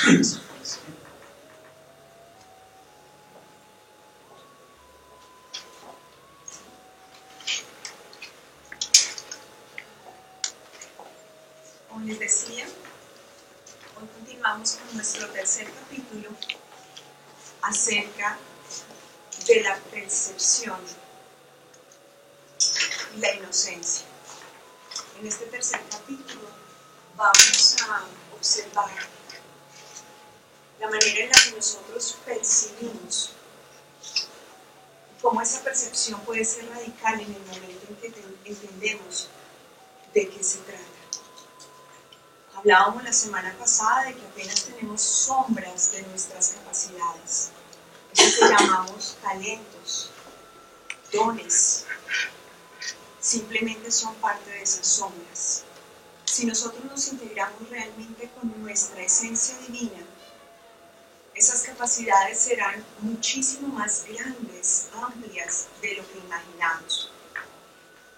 Como les decía, hoy continuamos con nuestro tercer capítulo acerca de la percepción y la inocencia. En este tercer capítulo vamos a observar la manera en la que nosotros percibimos, cómo esa percepción puede ser radical en el momento en que entendemos de qué se trata. Hablábamos la semana pasada de que apenas tenemos sombras de nuestras capacidades, eso que llamamos talentos, dones, simplemente son parte de esas sombras. Si nosotros nos integramos realmente con nuestra esencia divina, esas capacidades serán muchísimo más grandes, amplias de lo que imaginamos.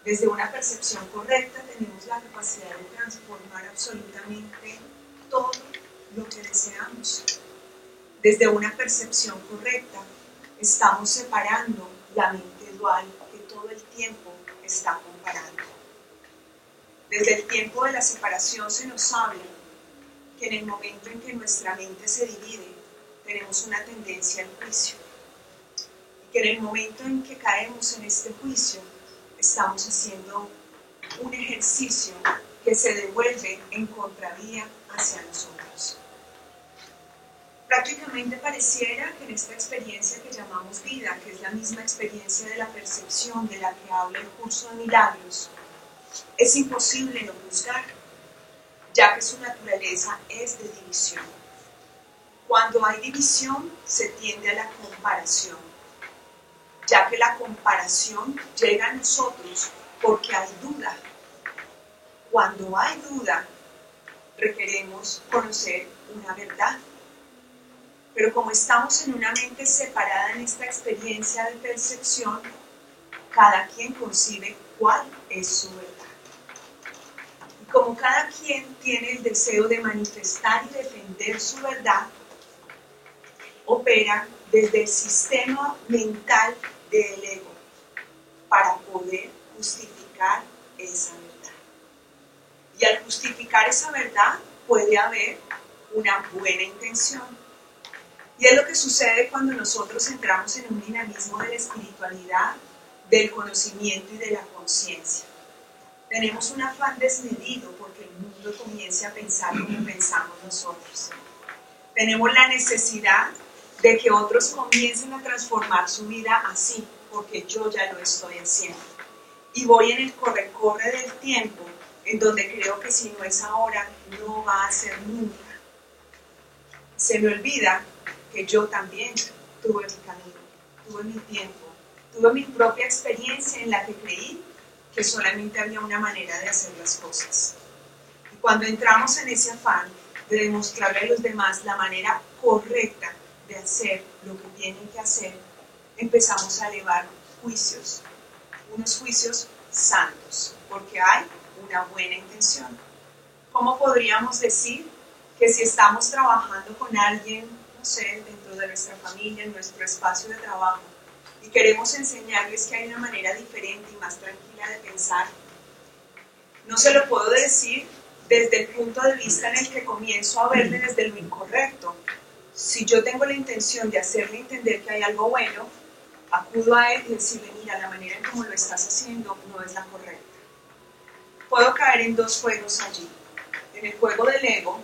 Desde una percepción correcta tenemos la capacidad de transformar absolutamente todo lo que deseamos. Desde una percepción correcta estamos separando la mente dual que todo el tiempo está comparando. Desde el tiempo de la separación se nos habla que en el momento en que nuestra mente se divide, tenemos una tendencia al juicio. Y que en el momento en que caemos en este juicio, estamos haciendo un ejercicio que se devuelve en contravía hacia nosotros. Prácticamente pareciera que en esta experiencia que llamamos vida, que es la misma experiencia de la percepción de la que habla el curso de milagros, es imposible no juzgar, ya que su naturaleza es de división. Cuando hay división, se tiende a la comparación, ya que la comparación llega a nosotros porque hay duda. Cuando hay duda, requeremos conocer una verdad. Pero como estamos en una mente separada en esta experiencia de percepción, cada quien concibe cuál es su verdad. Y como cada quien tiene el deseo de manifestar y defender su verdad, opera desde el sistema mental del ego para poder justificar esa verdad. Y al justificar esa verdad puede haber una buena intención. Y es lo que sucede cuando nosotros entramos en un dinamismo de la espiritualidad, del conocimiento y de la conciencia. Tenemos un afán desmedido porque el mundo comience a pensar como pensamos nosotros. Tenemos la necesidad de que otros comiencen a transformar su vida así, porque yo ya lo estoy haciendo. Y voy en el corre-corre del tiempo, en donde creo que si no es ahora, no va a ser nunca. Se me olvida que yo también tuve mi camino, tuve mi tiempo, tuve mi propia experiencia en la que creí que solamente había una manera de hacer las cosas. Y cuando entramos en ese afán de demostrarle a los demás la manera correcta de hacer lo que tienen que hacer, empezamos a elevar juicios, unos juicios santos, porque hay una buena intención. ¿Cómo podríamos decir que si estamos trabajando con alguien, no sé, dentro de nuestra familia, en nuestro espacio de trabajo, y queremos enseñarles que hay una manera diferente y más tranquila de pensar, no se lo puedo decir desde el punto de vista en el que comienzo a verle desde lo incorrecto? Si yo tengo la intención de hacerle entender que hay algo bueno, acudo a él y decirle, mira, la manera en cómo lo estás haciendo no es la correcta. Puedo caer en dos juegos allí. En el juego del ego,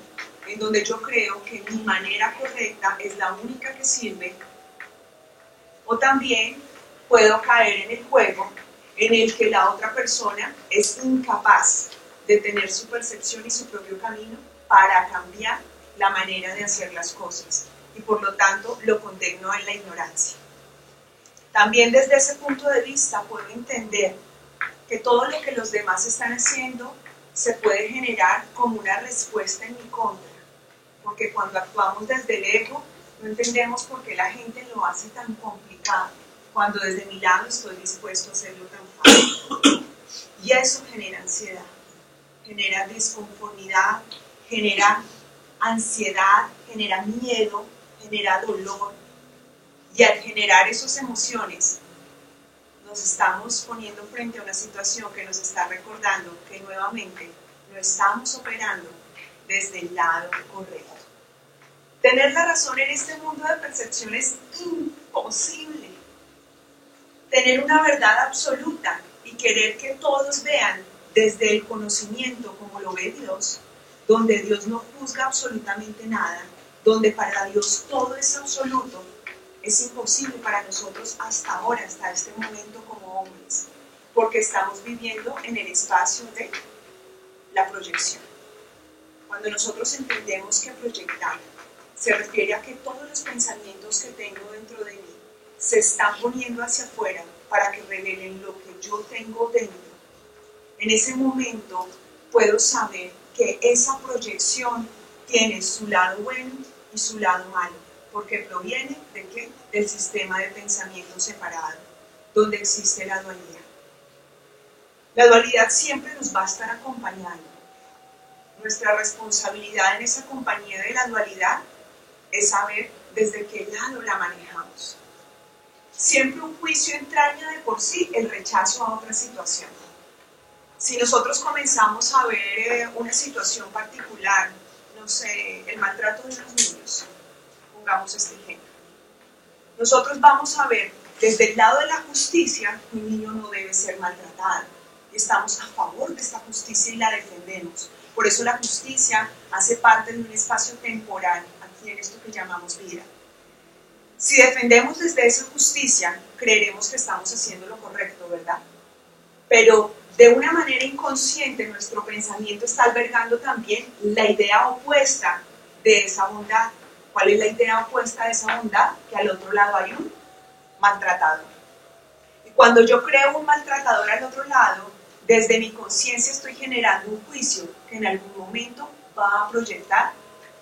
en donde yo creo que mi manera correcta es la única que sirve, o también puedo caer en el juego en el que la otra persona es incapaz de tener su percepción y su propio camino para cambiar la manera de hacer las cosas, y por lo tanto lo condeno en la ignorancia. También desde ese punto de vista puedo entender que todo lo que los demás están haciendo se puede generar como una respuesta en mi contra, porque cuando actuamos desde el ego no entendemos por qué la gente lo hace tan complicado, cuando desde mi lado estoy dispuesto a hacerlo tan fácil. Y eso genera ansiedad, genera disconformidad, genera ansiedad, genera miedo, genera dolor. Y al generar esas emociones, nos estamos poniendo frente a una situación que nos está recordando que nuevamente no estamos operando desde el lado correcto. Tener la razón en este mundo de percepción es imposible. Tener una verdad absoluta y querer que todos vean desde el conocimiento como lo ve Dios, donde Dios no juzga absolutamente nada, donde para Dios todo es absoluto, es imposible para nosotros hasta ahora, hasta este momento como hombres, porque estamos viviendo en el espacio de la proyección. Cuando nosotros entendemos que proyectar se refiere a que todos los pensamientos que tengo dentro de mí se están poniendo hacia afuera para que revelen lo que yo tengo dentro. En ese momento puedo saber que esa proyección tiene su lado bueno y su lado malo, porque proviene ¿de qué? Del sistema de pensamiento separado, donde existe la dualidad. La dualidad siempre nos va a estar acompañando. Nuestra responsabilidad en esa compañía de la dualidad es saber desde qué lado la manejamos. Siempre un juicio entraña de por sí el rechazo a otra situación. Si nosotros comenzamos a ver una situación particular, no sé, el maltrato de los niños, pongamos este ejemplo, nosotros vamos a ver desde el lado de la justicia que un niño no debe ser maltratado. Y estamos a favor de esta justicia y la defendemos. Por eso la justicia hace parte de un espacio temporal aquí en esto que llamamos vida. Si defendemos desde esa justicia, creeremos que estamos haciendo lo correcto, ¿verdad? Pero de una manera inconsciente nuestro pensamiento está albergando también la idea opuesta de esa bondad. ¿Cuál es la idea opuesta de esa bondad? Que al otro lado hay un maltratador. Y cuando yo creo un maltratador al otro lado, desde mi conciencia estoy generando un juicio que en algún momento va a proyectar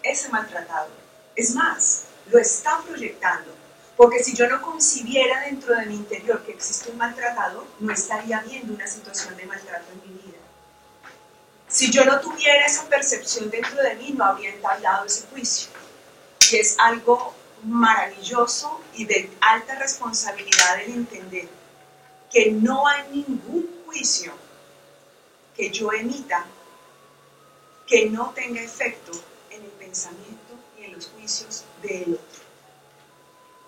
ese maltratador. Es más, lo está proyectando. Porque si yo no concibiera dentro de mi interior que existe un maltratador, no estaría viendo una situación de maltrato en mi vida. Si yo no tuviera esa percepción dentro de mí, no habría entablado ese juicio. Y es algo maravilloso y de alta responsabilidad el entender que no hay ningún juicio que yo emita que no tenga efecto en el pensamiento y en los juicios del otro.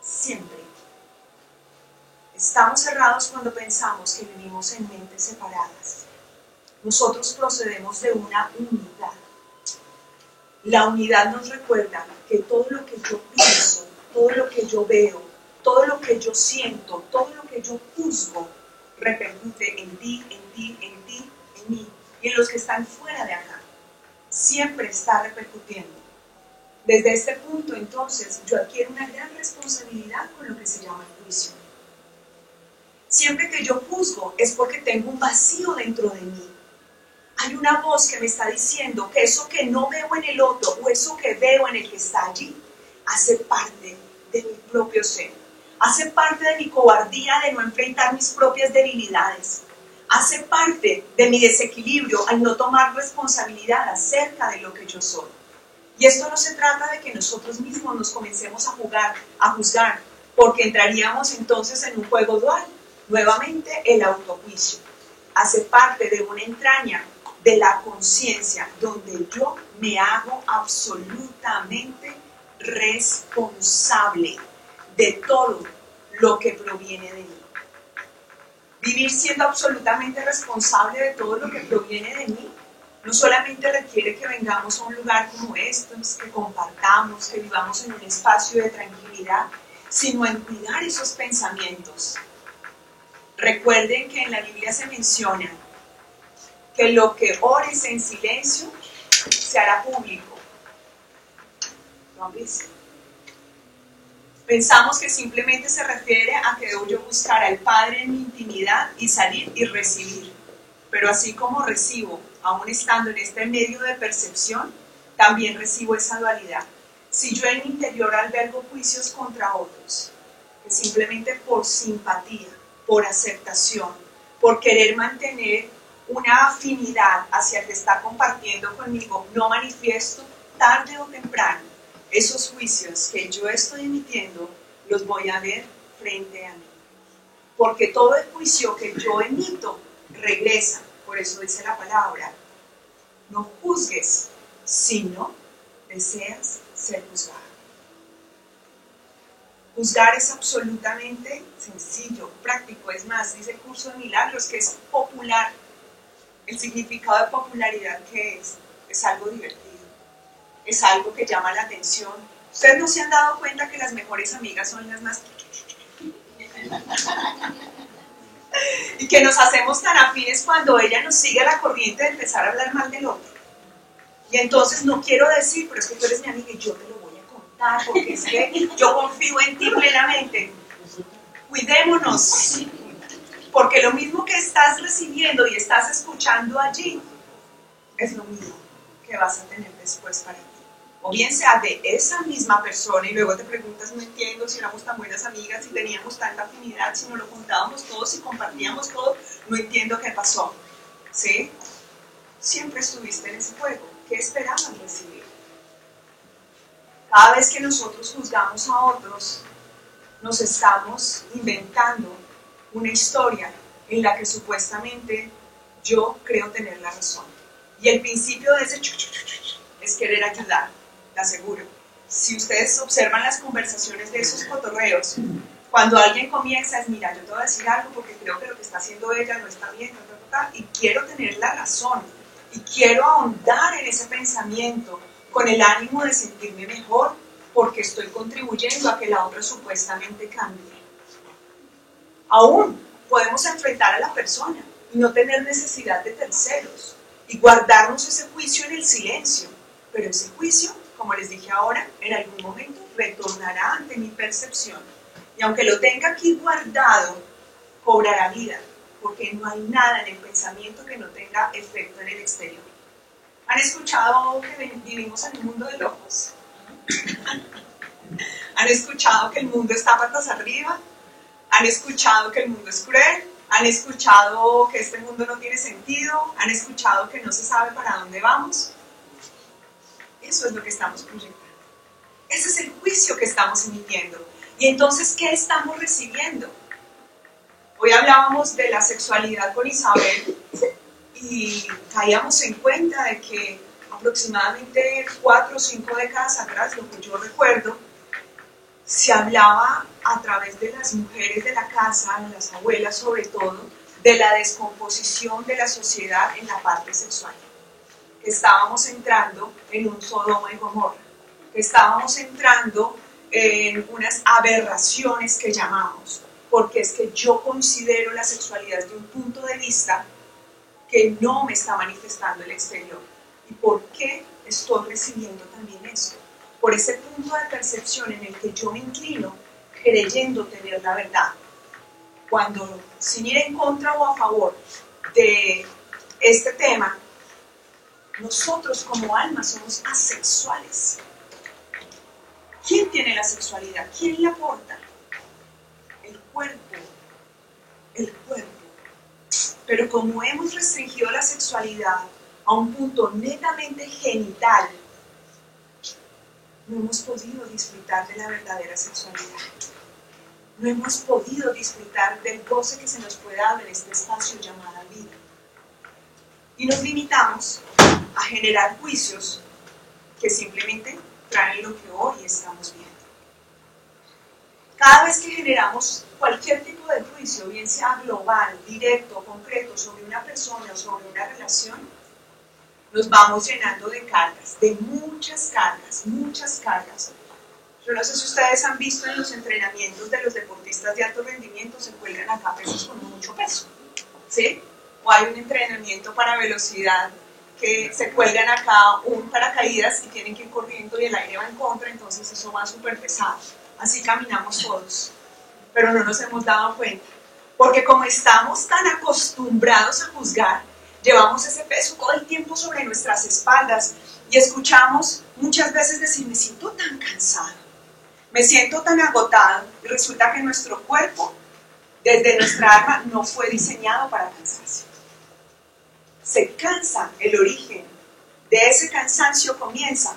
Siempre. Estamos cerrados cuando pensamos que vivimos en mentes separadas. Nosotros procedemos de una unidad. La unidad nos recuerda que todo lo que yo pienso, todo lo que yo veo, todo lo que yo siento, todo lo que yo juzgo, repercute en ti, en ti, en ti, en mí y en los que están fuera de acá. Siempre está repercutiendo. Desde este punto, entonces, yo adquiero una gran responsabilidad con lo que se llama el juicio. Siempre que yo juzgo es porque tengo un vacío dentro de mí. Hay una voz que me está diciendo que eso que no veo en el otro o eso que veo en el que está allí hace parte de mi propio ser. Hace parte de mi cobardía de no enfrentar mis propias debilidades. Hace parte de mi desequilibrio al no tomar responsabilidad acerca de lo que yo soy. Y esto no se trata de que nosotros mismos nos comencemos a juzgar, porque entraríamos entonces en un juego dual. Nuevamente, el autojuicio hace parte de una entraña de la conciencia, donde yo me hago absolutamente responsable de todo lo que proviene de mí. Vivir siendo absolutamente responsable de todo lo que proviene de mí no solamente requiere que vengamos a un lugar como estos, que compartamos, que vivamos en un espacio de tranquilidad, sino en cuidar esos pensamientos. Recuerden que en la Biblia se menciona que lo que ores en silencio se hará público. ¿Lo han visto? Pensamos que simplemente se refiere a que debo yo buscar al Padre en mi intimidad y salir y recibir. Pero así como recibo, aún estando en este medio de percepción, también recibo esa dualidad. Si yo en mi interior albergo juicios contra otros, que simplemente por simpatía, por aceptación, por querer mantener una afinidad hacia el que está compartiendo conmigo, no manifiesto, tarde o temprano, esos juicios que yo estoy emitiendo, los voy a ver frente a mí. Porque todo el juicio que yo emito regresa. Por eso dice la palabra, no juzgues, sino deseas ser juzgado. Juzgar es absolutamente sencillo, práctico. Es más, dice el curso de milagros que es popular. El significado de popularidad que es algo divertido. Es algo que llama la atención. ¿Ustedes no se han dado cuenta que las mejores amigas son las más... y que nos hacemos tan afines cuando ella nos sigue la corriente de empezar a hablar mal del otro? Y entonces no quiero decir, pero es que tú eres mi amiga y yo te lo voy a contar, porque es que yo confío en ti plenamente. Cuidémonos, porque lo mismo que estás recibiendo y estás escuchando allí, es lo mismo que vas a tener después para ti. O bien sea de esa misma persona y luego te preguntas, no entiendo si éramos tan buenas amigas, si teníamos tanta afinidad, si nos lo contábamos todo, si compartíamos todo, no entiendo qué pasó. ¿Sí? Siempre estuviste en ese juego. ¿Qué esperaban recibir? Cada vez que nosotros juzgamos a otros, nos estamos inventando una historia en la que supuestamente yo creo tener la razón. Y el principio de ese es querer ayudar, te aseguro. Si ustedes observan las conversaciones de esos cotorreos, cuando alguien comienza es, mira, yo te voy a decir algo porque creo que lo que está haciendo ella no está bien, y quiero tener la razón, y quiero ahondar en ese pensamiento con el ánimo de sentirme mejor porque estoy contribuyendo a que la otra supuestamente cambie. Aún podemos enfrentar a la persona y no tener necesidad de terceros y guardarnos ese juicio en el silencio, pero ese juicio, como les dije ahora, en algún momento retornará ante mi percepción y aunque lo tenga aquí guardado, cobrará vida, porque no hay nada en el pensamiento que no tenga efecto en el exterior. ¿Han escuchado que vivimos en un mundo de locos? ¿Han escuchado que el mundo está patas arriba? ¿Han escuchado que el mundo es cruel? ¿Han escuchado que este mundo no tiene sentido? ¿Han escuchado que no se sabe para dónde vamos? Eso es lo que estamos proyectando. Ese es el juicio que estamos emitiendo. Y entonces, ¿qué estamos recibiendo? Hoy hablábamos de la sexualidad con Isabel y caíamos en cuenta de que aproximadamente 4 o 5 décadas atrás, lo que yo recuerdo, se hablaba a través de las mujeres de la casa, de las abuelas sobre todo, de la descomposición de la sociedad en la parte sexual. Que estábamos entrando en un Sodoma y Gomorra, que estábamos entrando en unas aberraciones que llamamos, porque es que yo considero la sexualidad desde un punto de vista que no me está manifestando el exterior. ¿Y por qué estoy recibiendo también esto? Por ese punto de percepción en el que yo me inclino creyendo tener la verdad. Cuando, sin ir en contra o a favor de este tema, nosotros como almas somos asexuales. ¿Quién tiene la sexualidad? ¿Quién la aporta? El cuerpo. El cuerpo. Pero como hemos restringido la sexualidad a un punto netamente genital, no hemos podido disfrutar de la verdadera sexualidad. No hemos podido disfrutar del goce que se nos puede dar en este espacio llamado vida. Y nos limitamos a generar juicios que simplemente traen lo que hoy estamos viendo. Cada vez que generamos cualquier tipo de juicio, bien sea global, directo, concreto, sobre una persona o sobre una relación, nos vamos llenando de cargas, de muchas cargas, muchas cargas. Yo no sé si ustedes han visto en los entrenamientos de los deportistas de alto rendimiento, se cuelgan acá pesos con mucho peso, ¿sí? O hay un entrenamiento para velocidad que se cuelgan acá un paracaídas y tienen que ir corriendo y el aire va en contra, entonces eso va súper pesado. Así caminamos todos, pero no nos hemos dado cuenta, porque como estamos tan acostumbrados a juzgar, llevamos ese peso todo el tiempo sobre nuestras espaldas y escuchamos muchas veces decir, me siento tan cansado, me siento tan agotado, y resulta que nuestro cuerpo, desde nuestra alma, no fue diseñado para cansarse. Se cansa, el origen de ese cansancio comienza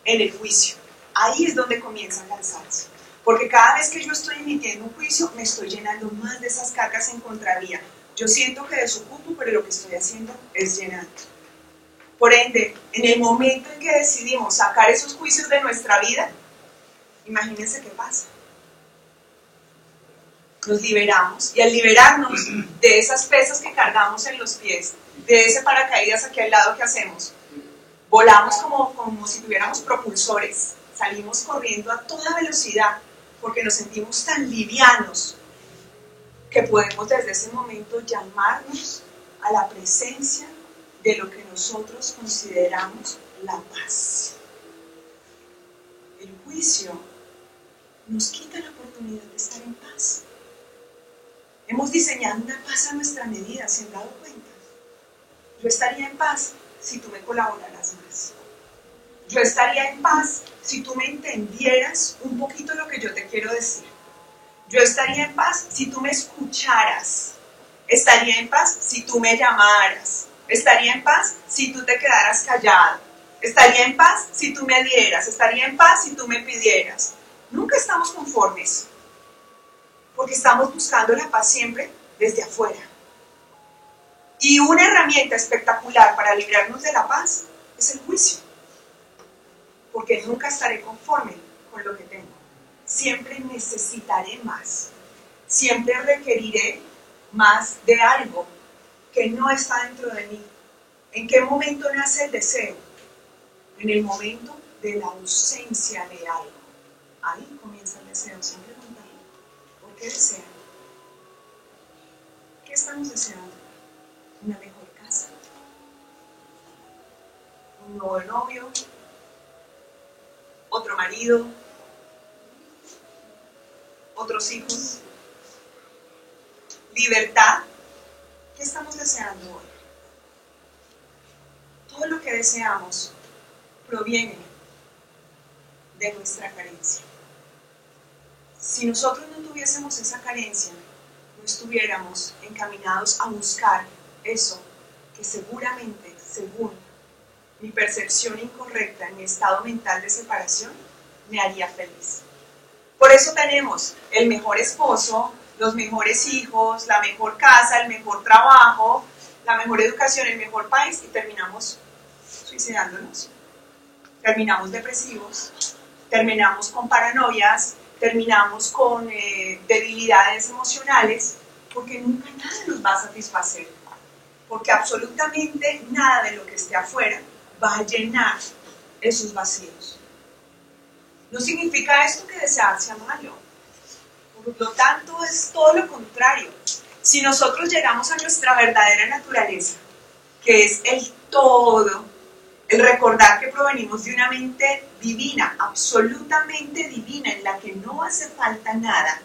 en el juicio. Ahí es donde comienza a cansarse. Porque cada vez que yo estoy emitiendo un juicio, me estoy llenando más de esas cargas en contra mía. Yo siento que desocupo, pero lo que estoy haciendo es llenando. Por ende, en el momento en que decidimos sacar esos juicios de nuestra vida, imagínense qué pasa. Nos liberamos, y al liberarnos de esas pesas que cargamos en los pies, de ese paracaídas aquí al lado que hacemos, volamos como si tuviéramos propulsores, salimos corriendo a toda velocidad, porque nos sentimos tan livianos que podemos desde ese momento llamarnos a la presencia de lo que nosotros consideramos la paz. El juicio nos quita la oportunidad de estar en paz. Hemos diseñado una paz a nuestra medida, ¿se han dado cuenta? Yo estaría en paz si tú me colaboraras más. Yo estaría en paz si tú me entendieras un poquito lo que yo te quiero decir. Yo estaría en paz si tú me escucharas. Estaría en paz si tú me llamaras. Estaría en paz si tú te quedaras callado. Estaría en paz si tú me dieras. Estaría en paz si tú me pidieras. Nunca estamos conformes, porque estamos buscando la paz siempre desde afuera. Y una herramienta espectacular para librarnos de la paz es el juicio. Porque nunca estaré conforme con lo que tengo. Siempre necesitaré más. Siempre requeriré más de algo que no está dentro de mí. ¿En qué momento nace el deseo? En el momento de la ausencia de algo. Ahí comienza el deseo, siempre preguntarle, ¿por qué desean? ¿Qué estamos deseando? ¿Una mejor casa? ¿Un nuevo novio? ¿Otro marido? ¿Otros hijos? ¿Libertad? ¿Qué estamos deseando hoy? Todo lo que deseamos proviene de nuestra carencia. Si nosotros no tuviésemos esa carencia, no estuviéramos encaminados a buscar eso que seguramente, según mi percepción incorrecta, en mi estado mental de separación, me haría feliz. Por eso tenemos el mejor esposo, los mejores hijos, la mejor casa, el mejor trabajo, la mejor educación, el mejor país, y terminamos suicidándonos. Terminamos depresivos, terminamos con paranoias, terminamos con debilidades emocionales, porque nunca nada nos va a satisfacer. Porque absolutamente nada de lo que esté afuera va a llenar esos vacíos. No significa esto que desear sea malo. Por lo tanto, es todo lo contrario. Si nosotros llegamos a nuestra verdadera naturaleza, que es el todo, el recordar que provenimos de una mente divina, absolutamente divina, en la que no hace falta nada,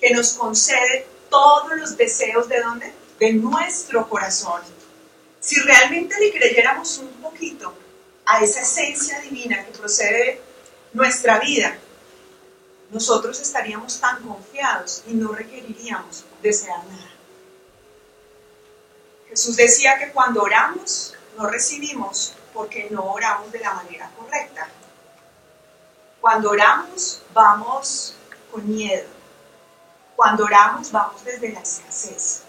que nos concede todos los deseos ¿de dónde? De nuestro corazón. Si realmente le creyéramos un poquito a esa esencia divina que procede de nuestra vida, nosotros estaríamos tan confiados y no requeriríamos desear nada. Jesús decía que cuando oramos, no recibimos porque no oramos de la manera correcta. Cuando oramos, vamos con miedo. Cuando oramos, vamos desde la escasez.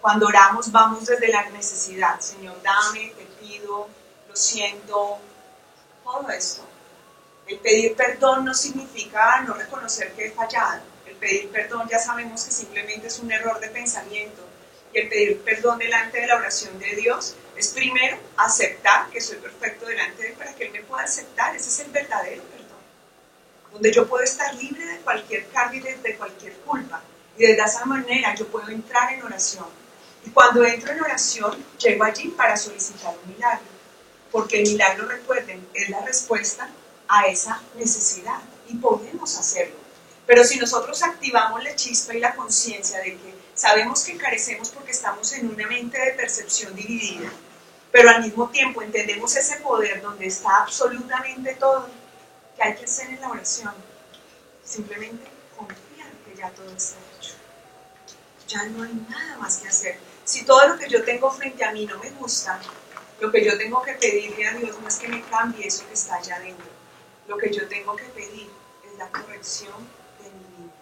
Cuando oramos, vamos desde la necesidad. Señor, dame, te pido, lo siento, todo esto. El pedir perdón no significa no reconocer que he fallado. El pedir perdón ya sabemos que simplemente es un error de pensamiento. Y el pedir perdón delante de la oración de Dios es primero aceptar que soy perfecto delante de Él para que Él me pueda aceptar. Ese es el verdadero perdón. Donde yo puedo estar libre de cualquier carga y de cualquier culpa. Y de esa manera yo puedo entrar en oración. Y cuando entro en oración, llego allí para solicitar un milagro. Porque el milagro, recuerden, es la respuesta a esa necesidad. Y podemos hacerlo. Pero si nosotros activamos la chispa y la conciencia de que sabemos que carecemos porque estamos en una mente de percepción dividida, pero al mismo tiempo entendemos ese poder donde está absolutamente todo, ¿qué hay que hacer en la oración? Simplemente confiar que ya todo está hecho. Ya no hay nada más que hacer. Si todo lo que yo tengo frente a mí no me gusta, lo que yo tengo que pedirle a Dios no es que me cambie eso que está allá adentro, Lo que yo tengo que pedir es la corrección de mi mente.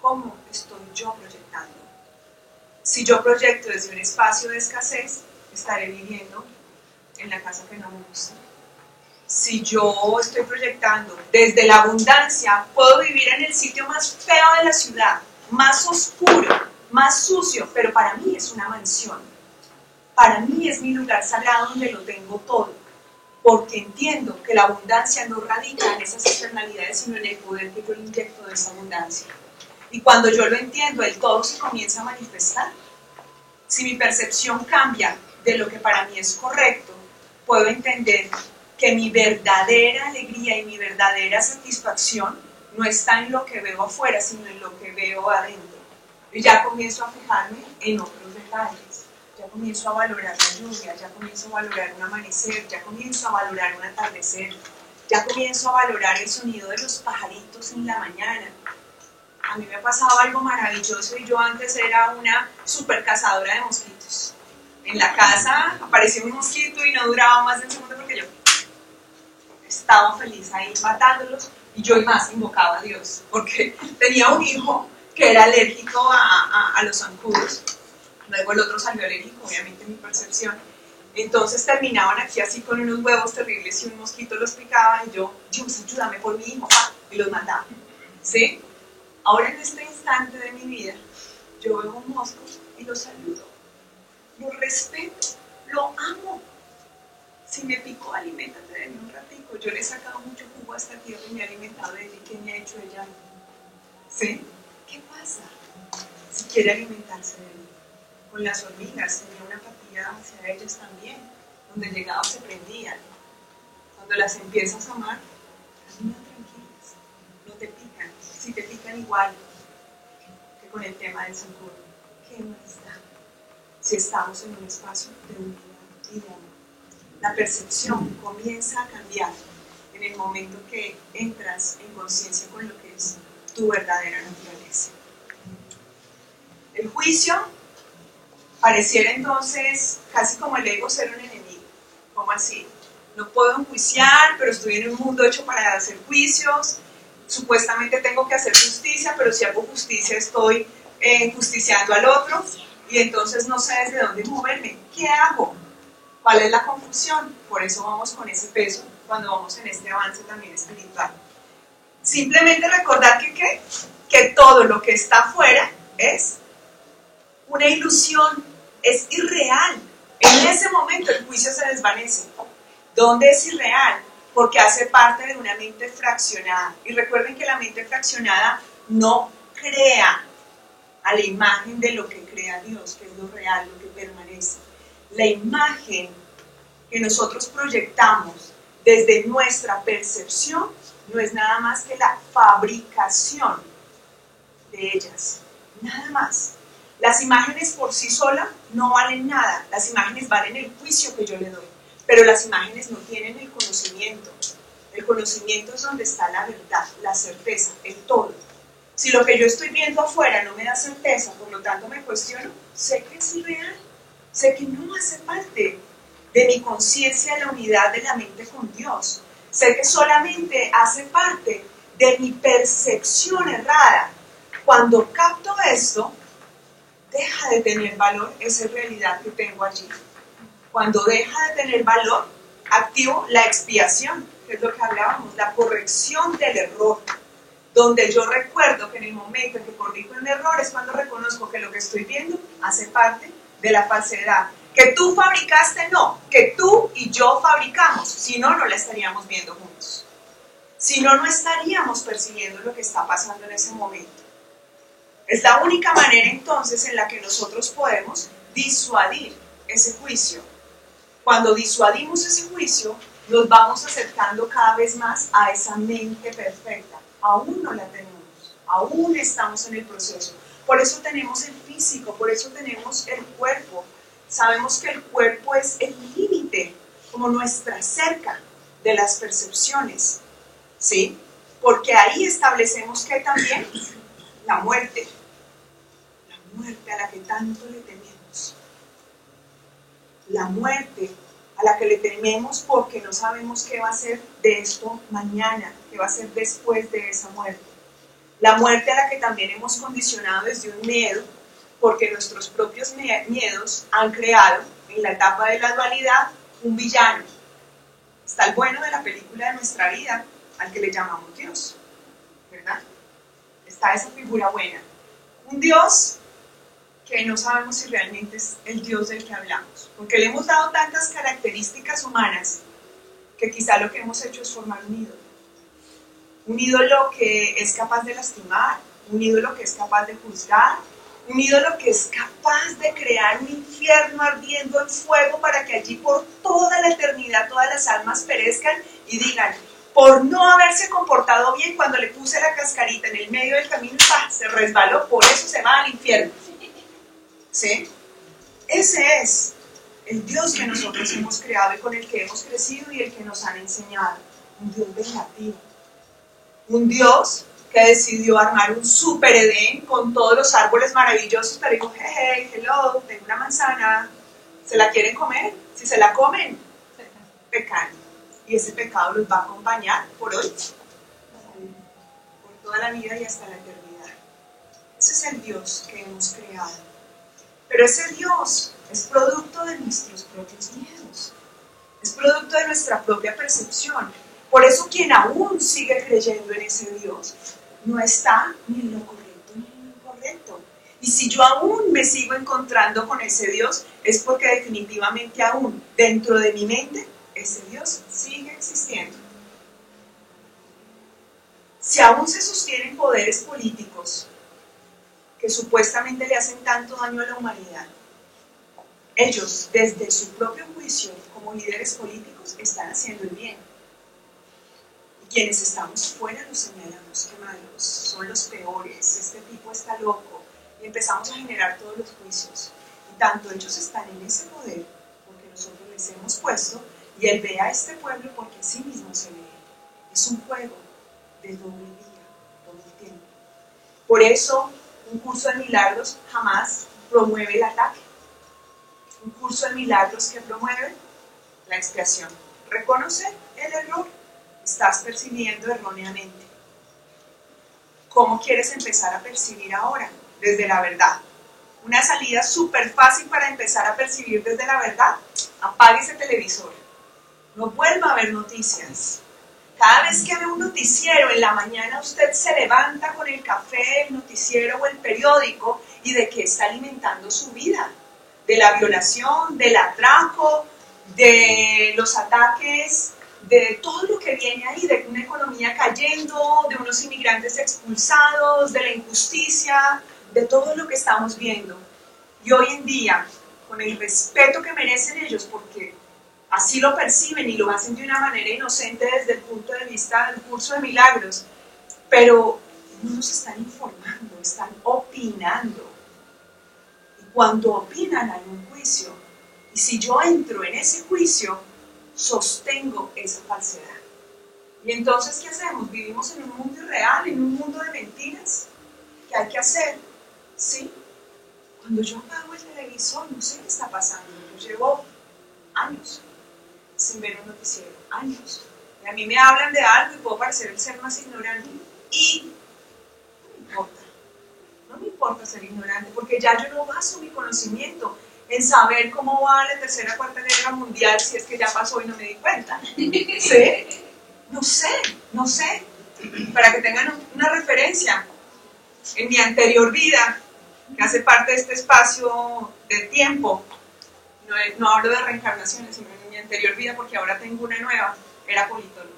¿Cómo estoy yo proyectando? Si yo proyecto desde un espacio de escasez, estaré viviendo en la casa que no me gusta. Si yo estoy proyectando desde la abundancia, puedo vivir en el sitio más feo de la ciudad, más oscuro, más sucio, pero para mí es una mansión. Para mí es mi lugar sagrado donde lo tengo todo, porque entiendo que la abundancia no radica en esas externalidades, sino en el poder que yo le inyecto de esa abundancia. Y cuando yo lo entiendo, el todo se comienza a manifestar. Si mi percepción cambia de lo que para mí es correcto, puedo entender que mi verdadera alegría y mi verdadera satisfacción no está en lo que veo afuera, sino en lo que veo adentro. Y ya comienzo a fijarme en otros detalles, ya comienzo a valorar la lluvia, ya comienzo a valorar un amanecer, ya comienzo a valorar un atardecer, ya comienzo a valorar el sonido de los pajaritos en la mañana. A mí me ha pasado algo maravilloso y yo antes era una super cazadora de mosquitos. En la casa aparecía un mosquito y no duraba más de un segundo porque yo estaba feliz ahí matándolos y yo más invocaba a Dios porque tenía un hijo que era alérgico a los zancudos. Luego el otro salió alérgico, obviamente mi percepción. Entonces terminaban aquí así con unos huevos terribles y un mosquito los picaba y yo, Dios, ayúdame por mi hijo, y los mataba. ¿Sí? Ahora en este instante de mi vida, yo veo un mosco y lo saludo, lo respeto, lo amo. Si me picó, aliméntate de mí un ratico. Yo le he sacado mucho jugo a esta tierra y me he alimentado de ella. ¿Y qué me ha hecho ella? ¿Sí? ¿Qué pasa? Si quiere alimentarse de mí. Con las hormigas tenía una empatía hacia ellas también, donde llegaba se prendían. Cuando las empiezas a amar, caminan tranquilas, no te pican. Si te pican igual que con el tema del zancudo, ¿qué más da? Si estamos en un espacio de unidad y de amor. La percepción comienza a cambiar en el momento que entras en conciencia con lo que es tu verdadera naturaleza. El juicio pareciera entonces casi como el ego ser un enemigo. ¿Cómo así? No puedo enjuiciar, pero estoy en un mundo hecho para hacer juicios. Supuestamente tengo que hacer justicia, pero si hago justicia estoy justiciando al otro y entonces no sé desde dónde moverme. ¿Qué hago? ¿Cuál es la confusión? Por eso vamos con ese peso cuando vamos en este avance también espiritual. Simplemente recordar que todo lo que está afuera es una ilusión, es irreal. En ese momento el juicio se desvanece. ¿Dónde es irreal? Porque hace parte de una mente fraccionada. Y recuerden que la mente fraccionada no crea a la imagen de lo que crea Dios, que es lo real, lo que permanece. La imagen que nosotros proyectamos desde nuestra percepción no es nada más que la fabricación de ellas, nada más. Las imágenes por sí solas no valen nada, las imágenes valen el juicio que yo le doy, pero las imágenes no tienen el conocimiento. El conocimiento es donde está la verdad, la certeza, el todo. Si lo que yo estoy viendo afuera no me da certeza, por lo tanto me cuestiono, sé que es irreal, sé que no hace parte de mi conciencia de la unidad de la mente con Dios. Sé que solamente hace parte de mi percepción errada. Cuando capto esto, deja de tener valor esa realidad que tengo allí. Cuando deja de tener valor, activo la expiación, que es lo que hablábamos, la corrección del error. Donde yo recuerdo que en el momento en que corrijo el error es cuando reconozco que lo que estoy viendo hace parte de la falsedad. Que tú fabricaste, no, que tú y yo fabricamos, si no, no la estaríamos viendo juntos. Si no, no estaríamos percibiendo lo que está pasando en ese momento. Es la única manera entonces en la que nosotros podemos disuadir ese juicio. Cuando disuadimos ese juicio, nos vamos acercando cada vez más a esa mente perfecta. Aún no la tenemos, aún estamos en el proceso. Por eso tenemos el físico, por eso tenemos el cuerpo. Sabemos que el cuerpo es el límite, como nuestra cerca de las percepciones, ¿sí? Porque ahí establecemos que también la muerte a la que tanto le tememos, la muerte a la que le tememos porque no sabemos qué va a ser de esto mañana, qué va a ser después de esa muerte. La muerte a la que también hemos condicionado desde un miedo, porque nuestros propios miedos han creado en la etapa de la dualidad un villano. Está el bueno de la película de nuestra vida, al que le llamamos Dios, ¿verdad? Está esa figura buena. Un Dios que no sabemos si realmente es el Dios del que hablamos, porque le hemos dado tantas características humanas que quizá lo que hemos hecho es formar un ídolo. Un ídolo que es capaz de lastimar, un ídolo que es capaz de juzgar, un ídolo que es capaz de crear un infierno ardiendo en fuego para que allí por toda la eternidad todas las almas perezcan y digan, por no haberse comportado bien cuando le puse la cascarita en el medio del camino, se resbaló, por eso se va al infierno. ¿Sí? Ese es el Dios que nosotros hemos creado y con el que hemos crecido y el que nos han enseñado. Un Dios vengativo. Un Dios que decidió armar un super Edén con todos los árboles maravillosos, pero dijo, hey, hello, tengo una manzana, ¿se la quieren comer? Si se la comen, pecan. Y ese pecado los va a acompañar por hoy, por toda la vida y hasta la eternidad. Ese es el Dios que hemos creado. Pero ese Dios es producto de nuestros propios miedos, es producto de nuestra propia percepción. Por eso quien aún sigue creyendo en ese Dios no está ni en lo correcto ni en lo incorrecto. Y si yo aún me sigo encontrando con ese Dios, es porque definitivamente aún dentro de mi mente ese Dios sigue existiendo. Si aún se sostienen poderes políticos que supuestamente le hacen tanto daño a la humanidad, ellos desde su propio juicio como líderes políticos están haciendo el bien. Y quienes estamos fuera los señalamos, qué malos, son los peores, este tipo está loco, y empezamos a generar todos los juicios. Y tanto ellos están en ese poder porque nosotros les hemos puesto, y él ve a este pueblo porque a sí mismo se ve. Es un juego de doble vía todo el tiempo. Por eso un curso de milagros jamás promueve el ataque. Un curso de milagros que promueve la expiación. Reconocer el error. Estás percibiendo erróneamente. ¿Cómo quieres empezar a percibir ahora? Desde la verdad. Una salida súper fácil para empezar a percibir desde la verdad. Apague ese televisor. No vuelva a ver noticias. Cada vez que ve un noticiero en la mañana, usted se levanta con el café, el noticiero o el periódico, y de qué está alimentando su vida. De la violación, del atraco, de los ataques, de todo lo que viene ahí, de una economía cayendo, de unos inmigrantes expulsados, de la injusticia, de todo lo que estamos viendo. Y hoy en día, con el respeto que merecen ellos, porque así lo perciben y lo hacen de una manera inocente desde el punto de vista del curso de milagros, pero no nos están informando, están opinando. Y cuando opinan hay un juicio, y si yo entro en ese juicio, sostengo esa falsedad. Y entonces, ¿qué hacemos? Vivimos en un mundo irreal, en un mundo de mentiras. ¿Qué hay que hacer? ¿Sí? Cuando yo apago el televisor, no sé qué está pasando. Yo llevo años sin ver un noticiero, años. Y a mí me hablan de algo y puedo parecer el ser más ignorante. Y no me importa ser ignorante, porque ya yo no baso mi conocimiento en saber cómo va la tercera o cuarta guerra mundial si es que ya pasó y no me di cuenta. ¿Sí? No sé. Para que tengan una referencia, en mi anterior vida, que hace parte de este espacio de tiempo, no hablo de reencarnaciones, sino en mi anterior vida, porque ahora tengo una nueva, era politóloga.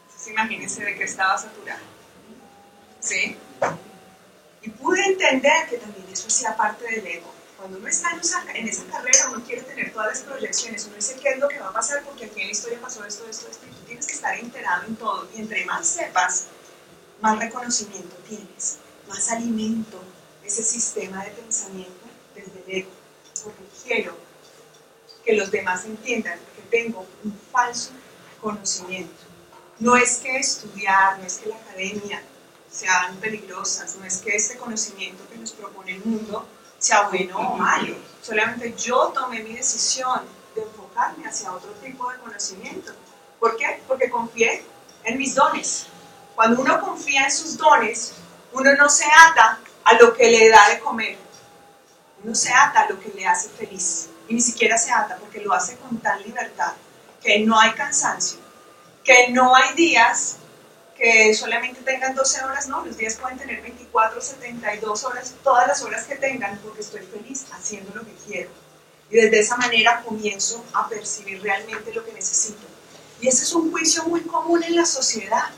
Entonces imagínense de qué estaba saturada. ¿Sí? Y pude entender que también eso hacía parte del ego. Cuando uno está en esa carrera, uno quiere tener todas las proyecciones, uno dice qué es lo que va a pasar, porque aquí en la historia pasó esto, y tú tienes que estar enterado en todo, y entre más sepas, más reconocimiento tienes, más alimento ese sistema de pensamiento desde el ego, porque quiero que los demás entiendan que tengo un falso conocimiento. No es que estudiar, no es que la academia sean peligrosas, no es que este conocimiento que nos propone el mundo sea bueno o malo, solamente yo tomé mi decisión de enfocarme hacia otro tipo de conocimiento. ¿Por qué? Porque confié en mis dones. Cuando uno confía en sus dones, uno no se ata a lo que le da de comer. Uno se ata a lo que le hace feliz. Y ni siquiera se ata porque lo hace con tal libertad que no hay cansancio, que no hay días que solamente tengan 12 horas, no, los días pueden tener 24, 72 horas, todas las horas que tengan, porque estoy feliz haciendo lo que quiero. Y desde esa manera comienzo a percibir realmente lo que necesito. Y ese es un juicio muy común en la sociedad.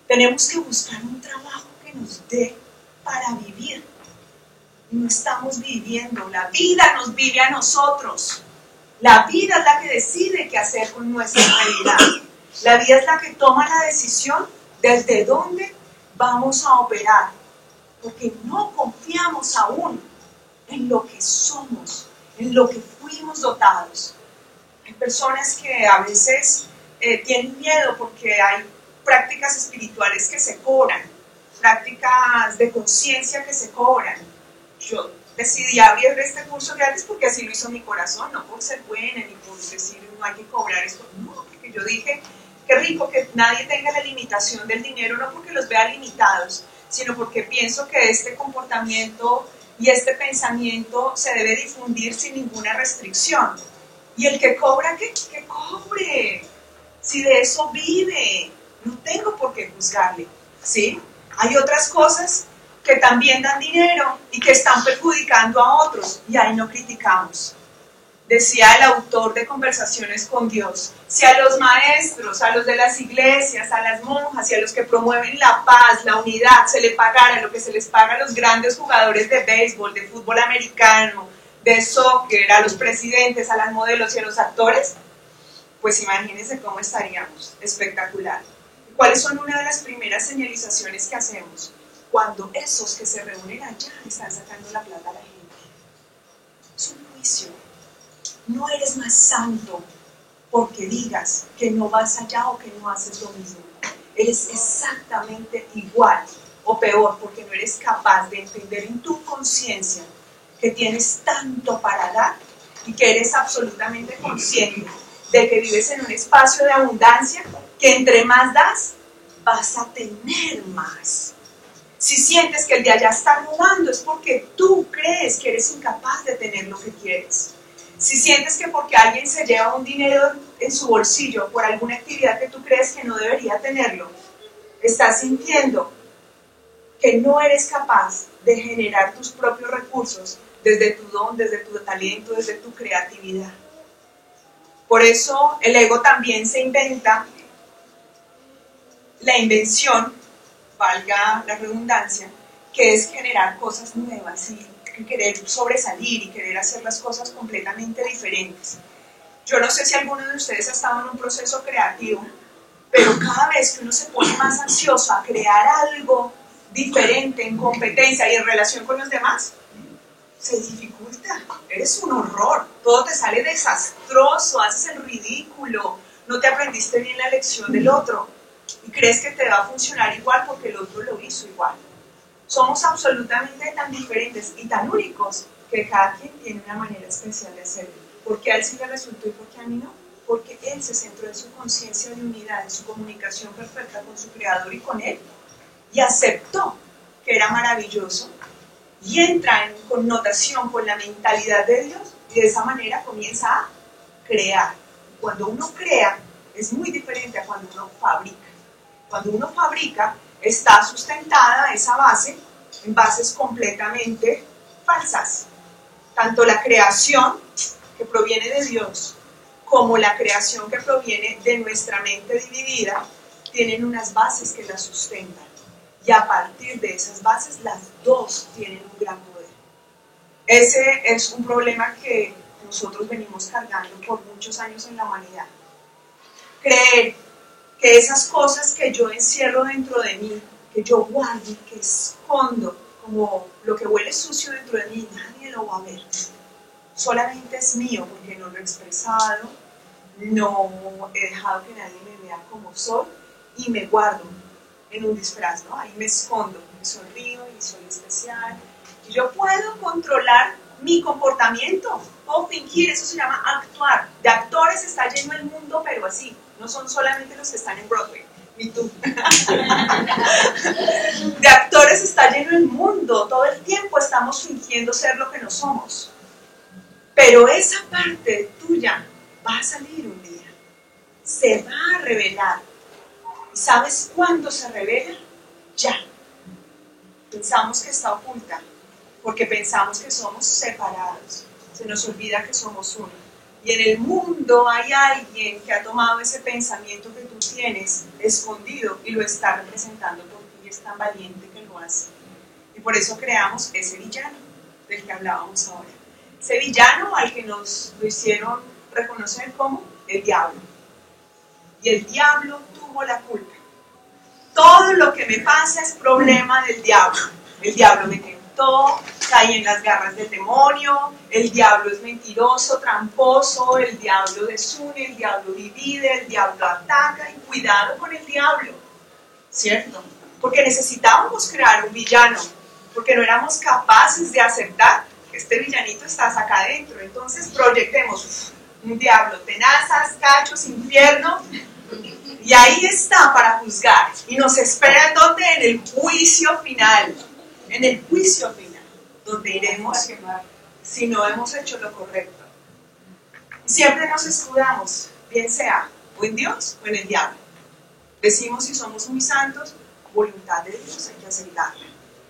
Tenemos que buscar un trabajo que nos dé para vivir. No estamos viviendo, la vida nos vive a nosotros. La vida es la que decide qué hacer con nuestra realidad. La vida es la que toma la decisión desde dónde vamos a operar, porque no confiamos aún en lo que somos, en lo que fuimos dotados. Hay personas que a veces tienen miedo porque hay prácticas espirituales que se cobran, prácticas de conciencia que se cobran. Yo decidí abrir este curso gratis porque así lo hizo mi corazón, no por ser buena ni por decir no hay que cobrar esto, no, porque yo dije, qué rico que nadie tenga la limitación del dinero, no porque los vea limitados, sino porque pienso que este comportamiento y este pensamiento se debe difundir sin ninguna restricción. Y el que cobra, que cobre, si de eso vive, no tengo por qué juzgarle, ¿sí? Hay otras cosas que también dan dinero y que están perjudicando a otros, y ahí no criticamos. Decía el autor de Conversaciones con Dios, si a los maestros, a los de las iglesias, a las monjas y a los que promueven la paz, la unidad, se le pagara lo que se les paga a los grandes jugadores de béisbol, de fútbol americano, de soccer, a los presidentes, a las modelos y a los actores, pues imagínense cómo estaríamos, espectacular. ¿Cuáles son una de las primeras señalizaciones que hacemos? Cuando esos que se reúnen allá están sacando la plata a la gente. Es un juicio. No eres más santo porque digas que no vas allá o que no haces lo mismo. Eres exactamente igual o peor porque no eres capaz de entender en tu conciencia que tienes tanto para dar y que eres absolutamente consciente de que vives en un espacio de abundancia, que entre más das, vas a tener más. Si sientes que el de allá está robando, es porque tú crees que eres incapaz de tener lo que quieres. Si sientes que porque alguien se lleva un dinero en su bolsillo por alguna actividad que tú crees que no debería tenerlo, estás sintiendo que no eres capaz de generar tus propios recursos desde tu don, desde tu talento, desde tu creatividad. Por eso el ego también se inventa la invención, valga la redundancia, que es generar cosas nuevas y querer sobresalir y querer hacer las cosas completamente diferentes. Yo no sé si alguno de ustedes ha estado en un proceso creativo, pero cada vez que uno se pone más ansioso a crear algo diferente en competencia y en relación con los demás, se dificulta, eres un horror, todo te sale desastroso, haces el ridículo, no te aprendiste bien la lección del otro y crees que te va a funcionar igual porque el otro lo hizo igual. Somos absolutamente tan diferentes y tan únicos que cada quien tiene una manera especial de hacerlo. ¿Por qué a él sí le resultó y por qué a mí no? Porque él se centró en su conciencia de unidad, en su comunicación perfecta con su creador y con él, y aceptó que era maravilloso y entra en connotación con la mentalidad de Dios y de esa manera comienza a crear. Cuando uno crea es muy diferente a cuando uno fabrica. Cuando uno fabrica está sustentada esa base en bases completamente falsas. Tanto la creación que proviene de Dios como la creación que proviene de nuestra mente dividida tienen unas bases que la sustentan. Y a partir de esas bases, las dos tienen un gran poder. Ese es un problema que nosotros venimos cargando por muchos años en la humanidad. Creer que esas cosas que yo encierro dentro de mí, que yo guardo y que escondo, como lo que huele sucio dentro de mí, nadie lo va a ver. Solamente es mío porque no lo he expresado, no he dejado que nadie me vea como soy y me guardo en un disfraz, ¿no? Ahí me escondo, me sonrío y soy especial. Y yo puedo controlar mi comportamiento, puedo fingir, eso se llama actuar. De actores está lleno el mundo, pero así, no son solamente los que están en Broadway, ni tú. De actores está lleno el mundo, todo el tiempo estamos fingiendo ser lo que no somos. Pero esa parte tuya va a salir un día, se va a revelar. ¿Y sabes cuándo se revela? Ya. Pensamos que está oculta, porque pensamos que somos separados. Se nos olvida que somos uno. Y en el mundo hay alguien que ha tomado ese pensamiento que tú tienes escondido y lo está representando por ti y es tan valiente que lo hace. Y por eso creamos ese villano del que hablábamos ahora. Ese villano al que nos lo hicieron reconocer como el diablo. Y el diablo tuvo la culpa. Todo lo que me pasa es problema del diablo. El diablo me tentó, caí en las garras del demonio, el diablo es mentiroso, tramposo, el diablo desune, el diablo divide, el diablo ataca, y cuidado con el diablo, ¿cierto? Porque necesitábamos crear un villano, porque no éramos capaces de aceptar que este villanito está acá adentro. Entonces proyectemos un diablo, tenazas, cachos, infierno. Y ahí está para juzgar. Y nos espera en donde, en el juicio final. En el juicio final. Donde iremos si no hemos hecho lo correcto. Y siempre nos escudamos, bien sea o en Dios o en el diablo. Decimos si somos muy santos, voluntad de Dios, hay que aceptarla.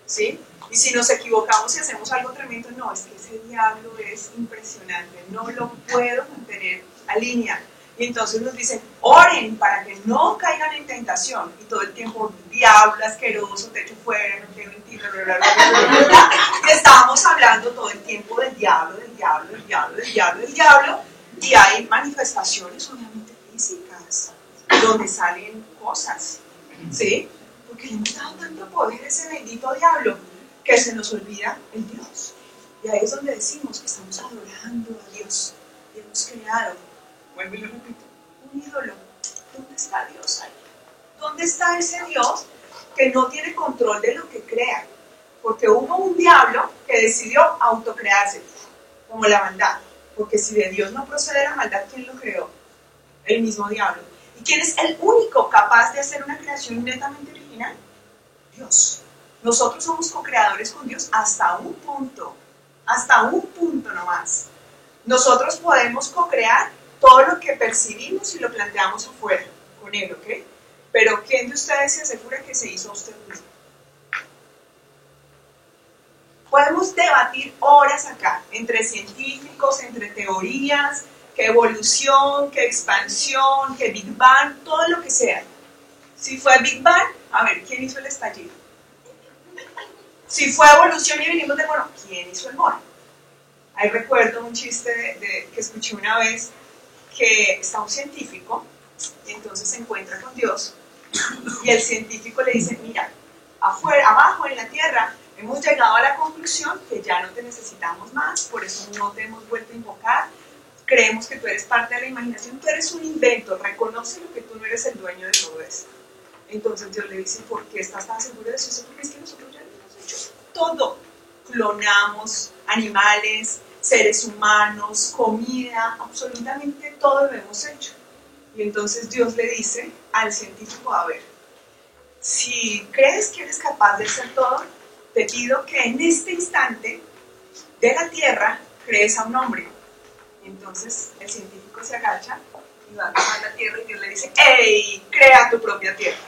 ¿Sí? Y si nos equivocamos y hacemos algo tremendo, no, es que ese diablo es impresionante. No lo puedo mantener a línea. Y entonces nos dicen, oren para que no caigan en tentación. Y todo el tiempo, diablo asqueroso, te echo fuera, no quiero en ti, bla, bla, bla, bla, bla. Y estábamos hablando todo el tiempo del diablo, del diablo, del diablo, del diablo, del diablo. Y hay manifestaciones obviamente físicas, donde salen cosas, ¿sí? Porque le hemos dado tanto poder a ese bendito diablo, que se nos olvida el Dios. Y ahí es donde decimos que estamos adorando a Dios. Y hemos creado, vuelvo y lo repito, un ídolo. ¿Dónde está Dios ahí? ¿Dónde está ese Dios que no tiene control de lo que crea? Porque hubo un diablo que decidió autocrearse, como la maldad. Porque si de Dios no procede la maldad, ¿quién lo creó? El mismo diablo. ¿Y quién es el único capaz de hacer una creación netamente original? Dios. Nosotros somos co-creadores con Dios hasta un punto nomás. Nosotros podemos co-crear todo lo que percibimos y lo planteamos afuera con Él, ¿ok? Pero ¿quién de ustedes se asegura que se hizo a usted mismo? Podemos debatir horas acá, entre científicos, entre teorías, que evolución, que expansión, que Big Bang, todo lo que sea. Si fue Big Bang, a ver, ¿quién hizo el estallido? Si fue evolución y venimos del mono, ¿quién hizo el mono? Ahí recuerdo un chiste que escuché una vez, que está un científico y entonces se encuentra con Dios y el científico le dice, mira, afuera, abajo en la tierra hemos llegado a la conclusión que ya no te necesitamos más, por eso no te hemos vuelto a invocar, creemos que tú eres parte de la imaginación, tú eres un invento, reconoce lo que tú no eres el dueño de todo esto. Entonces Dios le dice, ¿por qué estás tan seguro de eso? Porque es que nosotros ya lo hemos hecho todo, clonamos animales, seres humanos, comida, absolutamente todo lo hemos hecho. Y entonces Dios le dice al científico, a ver, si crees que eres capaz de hacer todo, te pido que en este instante de la tierra crees a un hombre. Y entonces el científico se agacha y va a tomar la tierra y Dios le dice, ¡ey! Crea tu propia tierra.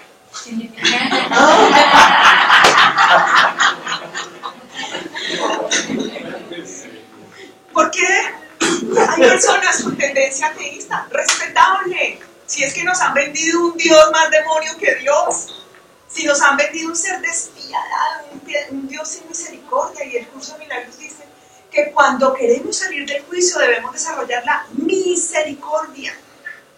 ¿Por qué hay personas con tendencia ateísta? Respetable. Si es que nos han vendido un Dios más demonio que Dios. Si nos han vendido un ser despiadado, un Dios sin misericordia. Y el curso de milagros dice que cuando queremos salir del juicio debemos desarrollar la misericordia.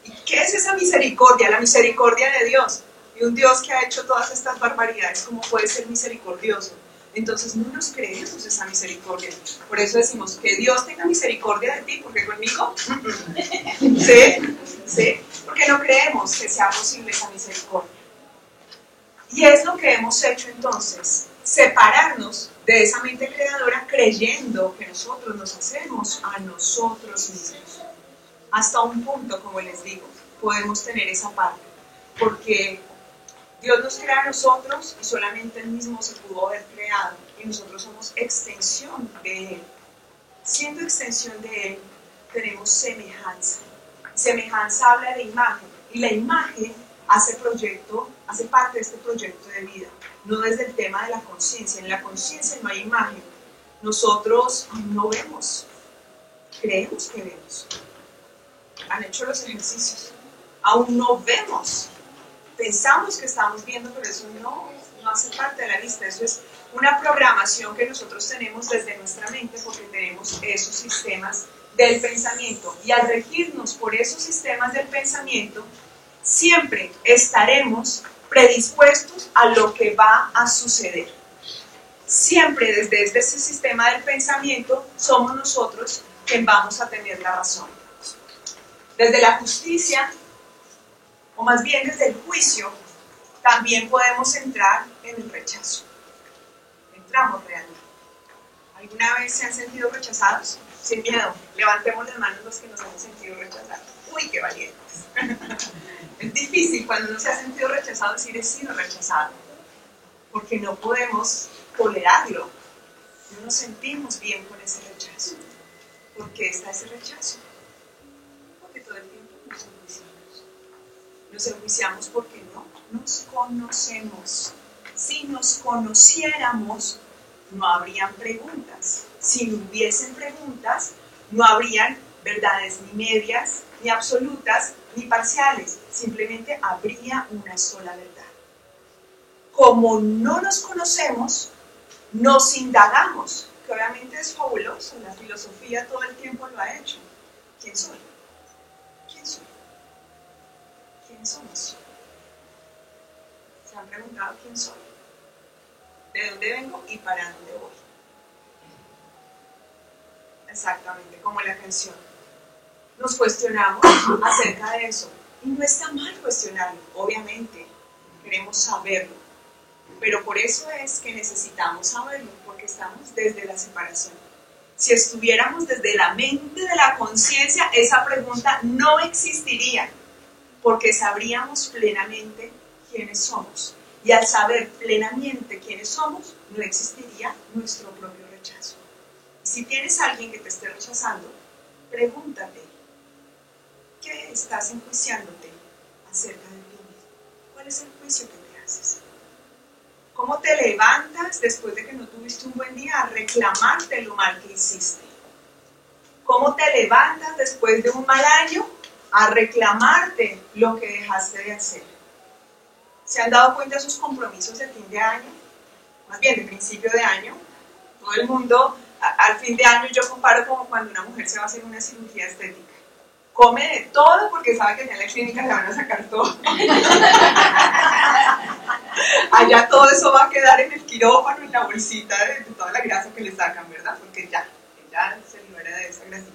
¿Y qué es esa misericordia? La misericordia de Dios. Y un Dios que ha hecho todas estas barbaridades, ¿cómo puede ser misericordioso? Entonces no nos creemos esa misericordia. Por eso decimos que Dios tenga misericordia de ti, porque conmigo, ¿sí? ¿Sí? Porque no creemos que sea posible esa misericordia. Y es lo que hemos hecho entonces. separarnos de esa mente creadora creyendo que nosotros nos hacemos a nosotros mismos. Hasta un punto, como les digo, podemos tener esa parte, porque Dios nos crea a nosotros y solamente Él mismo se pudo haber creado, y nosotros somos extensión de Él. Siendo extensión de Él, tenemos semejanza. Semejanza habla de imagen, y la imagen hace parte de este proyecto de vida, no desde el tema de la conciencia. En la conciencia no hay imagen. Nosotros no vemos, creemos que vemos. Han hecho los ejercicios, aún no vemos. Pensamos que estamos viendo, pero eso no hace parte de la vista. Eso es una programación que nosotros tenemos desde nuestra mente, porque tenemos esos sistemas del pensamiento. Y al regirnos por esos sistemas del pensamiento, siempre estaremos predispuestos a lo que va a suceder. Siempre desde ese sistema del pensamiento somos nosotros quien vamos a tener la razón. Desde la justicia, o más bien desde el juicio, también podemos entrar en el rechazo. Entramos realmente. ¿Alguna vez se han sentido rechazados? Sin miedo, levantemos las manos los que nos hemos sentido rechazados. ¡Uy, qué valientes! Es difícil cuando uno se ha sentido rechazado decir he sido rechazado, porque no podemos tolerarlo. No nos sentimos bien con ese rechazo. ¿Por qué está ese rechazo? Porque todo el tiempo nos enjuiciamos. Nos enjuiciamos porque no nos conocemos. Si nos conociéramos, no habrían preguntas. Si no hubiesen preguntas, no habrían verdades ni medias, ni absolutas, ni parciales. Simplemente habría una sola verdad. Como no nos conocemos, nos indagamos, que obviamente es fabuloso. La filosofía todo el tiempo lo ha hecho. ¿Quién soy? ¿Quién soy? ¿Quién somos? ¿Se han preguntado quién soy? ¿De dónde vengo y para dónde voy? Exactamente, como la canción. Nos cuestionamos acerca de eso. Y no está mal cuestionarlo, obviamente. Queremos saberlo. Pero por eso es que necesitamos saberlo, porque estamos desde la separación. Si estuviéramos desde la mente de la conciencia, esa pregunta no existiría, porque sabríamos plenamente quiénes somos. Y al saber plenamente quiénes somos, no existiría nuestro propio rechazo. Si tienes a alguien que te esté rechazando, pregúntate, ¿qué estás enjuiciándote acerca de ti mismo? ¿Cuál es el juicio que te haces? ¿Cómo te levantas después de que no tuviste un buen día a reclamarte lo mal que hiciste? ¿Cómo te levantas después de un mal año a reclamarte lo que dejaste de hacer? ¿Se han dado cuenta de sus compromisos de fin de año? Más bien de principio de año. Todo el mundo, al fin de año yo comparo como cuando una mujer se va a hacer una cirugía estética. Come de todo porque sabe que allá en la clínica le van a sacar todo. Allá todo eso va a quedar en el quirófano, en la bolsita de toda la grasa que le sacan, ¿verdad? Porque ya se libera de esa grasita.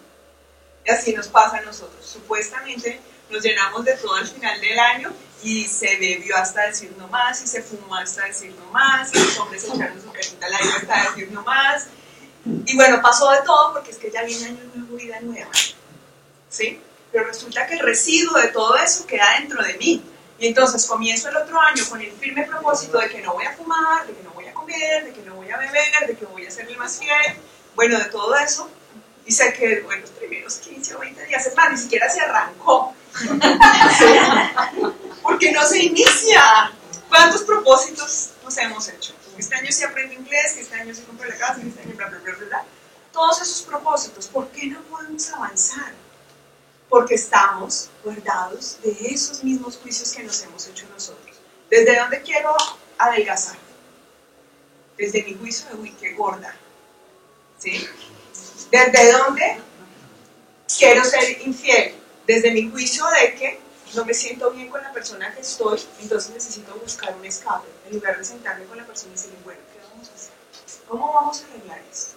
Y así nos pasa a nosotros. Supuestamente nos llenamos de todo al final del año y se bebió hasta decir no más, y se fumó hasta decir no más, y los hombres se echaron su carita al aire hasta decir no más. Y bueno, pasó de todo porque es que ya viene año nuevo, vida nueva. ¿Sí? Pero resulta que el residuo de todo eso queda dentro de mí. Y entonces comienzo el otro año con el firme propósito de que no voy a fumar, de que no voy a comer, de que no voy a beber, de que voy a ser el más fiel, bueno, de todo eso. Y sé que bueno, los primeros 15 o 20 días, es más, ni siquiera se arrancó. Porque no se inicia. ¿Cuántos propósitos nos hemos hecho? Este año sí aprendo inglés, que este año sí compro la casa, que este año bla, bla, bla, bla, bla. Todos esos propósitos, ¿por qué no podemos avanzar? Porque estamos guardados de esos mismos juicios que nos hemos hecho nosotros. ¿Desde dónde quiero adelgazar? Desde mi juicio de, uy, qué gorda. ¿Sí? ¿Desde dónde quiero ser infiel? Desde mi juicio de que no me siento bien con la persona que estoy, entonces necesito buscar un escape, en lugar de sentarme con la persona y decir, bueno, ¿qué vamos a hacer? ¿Cómo vamos a arreglar esto?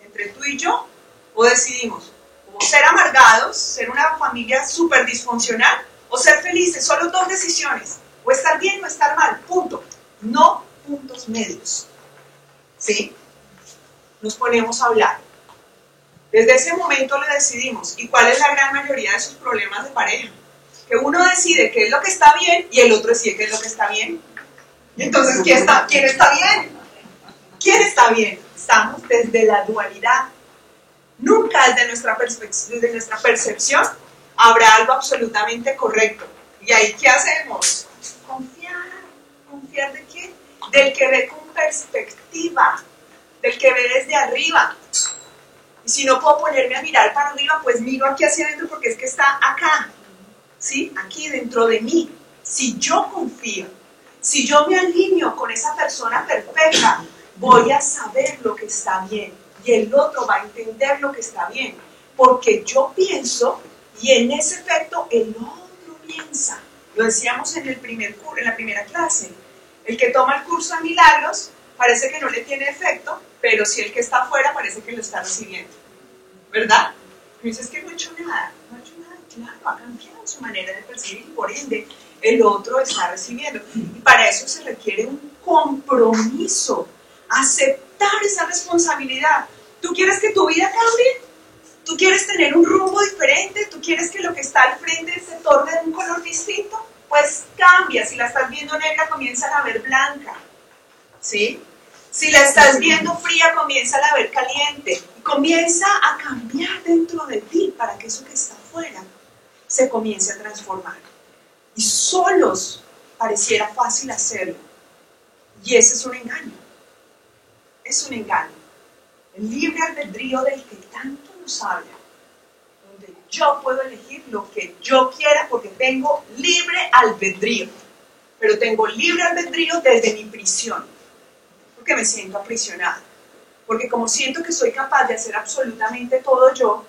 ¿Entre tú y yo? ¿O decidimos o ser amargados, ser una familia súper disfuncional, o ser felices? Solo dos decisiones, o estar bien o estar mal, punto. No puntos medios. ¿sí? Nos ponemos a hablar. Desde ese momento lo decidimos. ¿Y cuál es la gran mayoría de sus problemas de pareja? Que uno decide qué es lo que está bien y el otro decide qué es lo que está bien. Y entonces, ¿quién está bien? ¿Quién está bien? Estamos desde la dualidad. Nunca desde nuestra percepción habrá algo absolutamente correcto. ¿Y ahí qué hacemos? Confiar. ¿Confiar de quién? Del que ve con perspectiva, del que ve desde arriba. Y si no puedo ponerme a mirar para arriba, pues miro aquí hacia adentro porque es que está acá, ¿sí? Aquí dentro de mí. Si yo confío, si yo me alineo con esa persona perfecta, voy a saber lo que está bien y el otro va a entender lo que está bien, porque yo pienso y en ese efecto el otro piensa. Lo decíamos en la primera clase. El que toma el curso de milagros parece que no le tiene efecto, pero si el que está afuera parece que lo está recibiendo, ¿verdad? Y dices que no ha hecho nada, claro, ha cambiado su manera de percibir y por ende el otro está recibiendo. Y para eso se requiere un compromiso, aceptar esa responsabilidad. ¿Tú quieres que tu vida cambie? ¿Tú quieres tener un rumbo diferente? ¿Tú quieres que lo que está al frente se torne de un color distinto? Pues cambia. Si la estás viendo negra, comienza a ver blanca, ¿sí? Si la estás viendo fría, comienza a ver caliente. Y comienza a cambiar dentro de ti para que eso que está afuera se comience a transformar. Y solos pareciera fácil hacerlo. Y ese es un engaño. Es un engaño. El libre albedrío del que tanto nos habla, donde yo puedo elegir lo que yo quiera porque tengo libre albedrío. Pero tengo libre albedrío desde mi prisión, porque me siento aprisionada. Porque como siento que soy capaz de hacer absolutamente todo yo,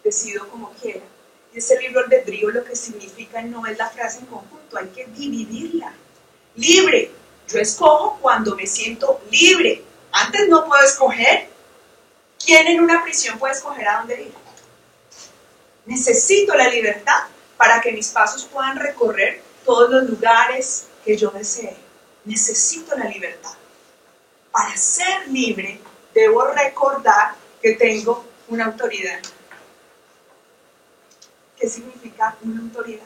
decido como quiera. Y ese libre albedrío lo que significa no es la frase en conjunto, hay que dividirla. Libre. Yo escojo cuando me siento libre. Antes no puedo escoger. ¿Quién en una prisión puede escoger a dónde ir? Necesito la libertad para que mis pasos puedan recorrer todos los lugares que yo desee. Necesito la libertad. Para ser libre, debo recordar que tengo una autoridad. ¿Qué significa una autoridad?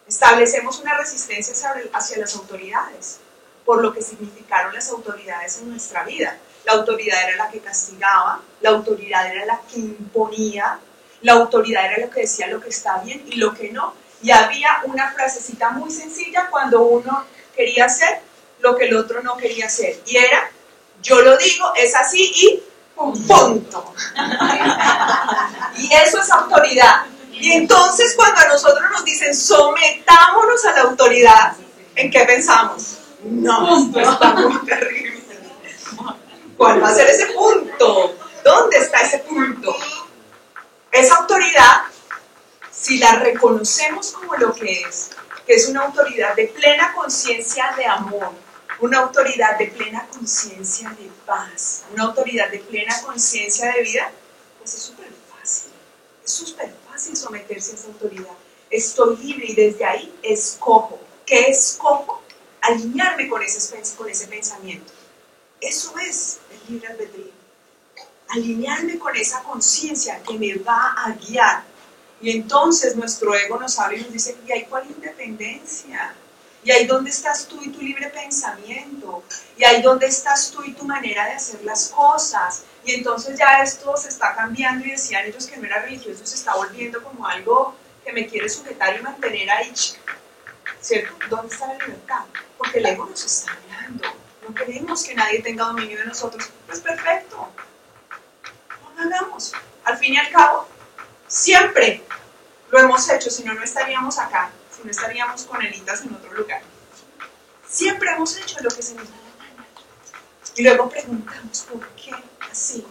Establecemos una resistencia hacia las autoridades, por lo que significaron las autoridades en nuestra vida. La autoridad era la que castigaba, la autoridad era la que imponía, la autoridad era lo que decía lo que está bien y lo que no. Y había una frasecita muy sencilla cuando uno quería hacer lo que el otro no quería hacer. Y era, yo lo digo, es así y punto. Y eso es autoridad. Y entonces cuando a nosotros nos dicen, sometámonos a la autoridad, ¿en qué pensamos? No, esto está muy terrible. ¿Cuál va a ser ese punto? ¿Dónde está ese punto? Esa autoridad, si la reconocemos como lo que es una autoridad de plena conciencia de amor, una autoridad de plena conciencia de paz, una autoridad de plena conciencia de vida, pues es súper fácil someterse a esa autoridad. Estoy libre y desde ahí escojo. ¿Qué escojo? Alinearme con ese pensamiento. Eso es el libre albedrío. Alinearme con esa conciencia que me va a guiar. Y entonces nuestro ego nos habla y nos dice, ¿y ahí cuál independencia? ¿Y ahí dónde estás tú y tu libre pensamiento? ¿Y ahí dónde estás tú y tu manera de hacer las cosas? Y entonces ya esto se está cambiando y decían ellos que no era religioso, se está volviendo como algo que me quiere sujetar y mantener ahí. ¿Cierto? ¿Dónde está la libertad? Porque el ego nos está hablando. No queremos que nadie tenga dominio de nosotros. Pues perfecto. No lo hagamos. Al fin y al cabo, siempre lo hemos hecho, si no, no estaríamos acá, si no estaríamos con Elitas en otro lugar. Siempre hemos hecho lo que se nos da la gana. Y luego preguntamos, ¿por qué así?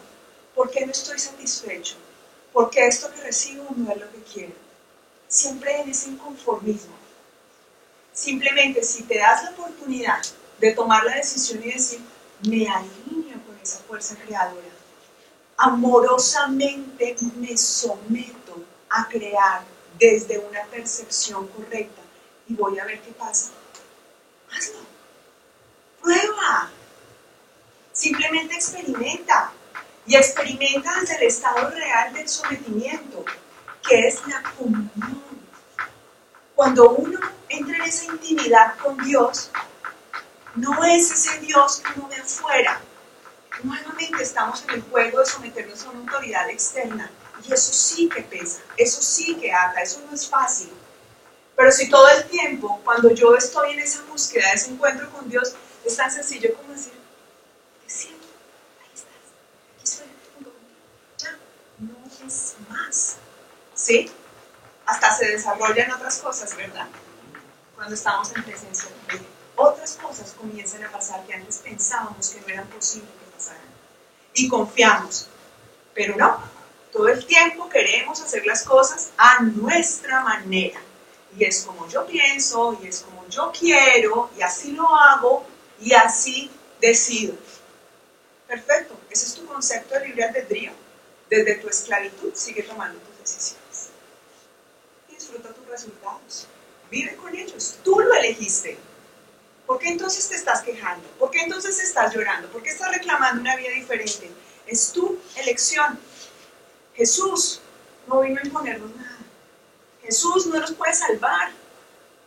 ¿Por qué no estoy satisfecho? ¿Por qué esto que recibo no es lo que quiero? Siempre en ese inconformismo. Simplemente, si te das la oportunidad de tomar la decisión y decir, me alineo con esa fuerza creadora, amorosamente me someto a crear desde una percepción correcta y voy a ver qué pasa. Hazlo. Prueba. Simplemente experimenta. Y experimenta desde el estado real del sometimiento, que es la comunión. Cuando uno entra en esa intimidad con Dios, no es ese Dios que uno ve afuera. Nuevamente estamos en el juego de someternos a una autoridad externa. Y eso sí que pesa, eso sí que ata, eso no es fácil. Pero si todo el tiempo, cuando yo estoy en esa búsqueda, ese encuentro con Dios, es tan sencillo como decir, te siento, ahí estás, aquí estoy, ya, no es más. ¿Sí? Hasta se desarrollan otras cosas, ¿verdad? Cuando estamos en presencia de Él. Otras cosas comienzan a pasar que antes pensábamos que no eran posibles que pasaran. Y confiamos, pero no. Todo el tiempo queremos hacer las cosas a nuestra manera. Y es como yo pienso, y es como yo quiero, y así lo hago, y así decido. Perfecto, ese es tu concepto de libre albedrío. Desde tu esclavitud sigue tomando tus decisiones. Y disfruta tus resultados. Vive con ellos. Tú lo elegiste. ¿Por qué entonces te estás quejando? ¿Por qué entonces estás llorando? ¿Por qué estás reclamando una vida diferente? Es tu elección. Jesús no vino a imponernos nada. Jesús no nos puede salvar.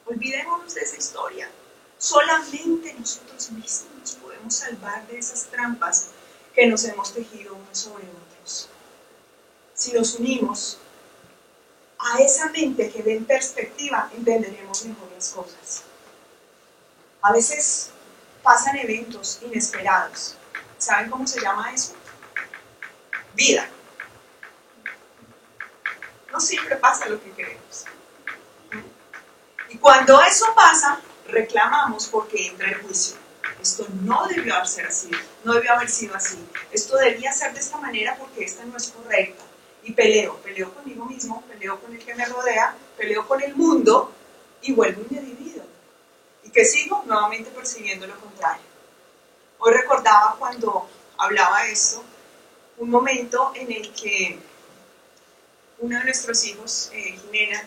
Olvidémonos de esa historia. Solamente nosotros mismos nos podemos salvar de esas trampas que nos hemos tejido unos sobre otros. Si nos unimos a esa mente que ve en perspectiva, entenderemos mejor las cosas. A veces pasan eventos inesperados. ¿Saben cómo se llama eso? Vida. No siempre pasa lo que queremos. Y cuando eso pasa, reclamamos porque entra el juicio. Esto no debió haber sido así. Esto debía ser de esta manera porque esta no es correcta. Y peleo conmigo mismo, peleo con el que me rodea, peleo con el mundo y vuelvo y me divido. ¿Y qué sigo? Nuevamente persiguiendo lo contrario. Hoy recordaba cuando hablaba de esto, un momento en el que uno de nuestros hijos, Jimena,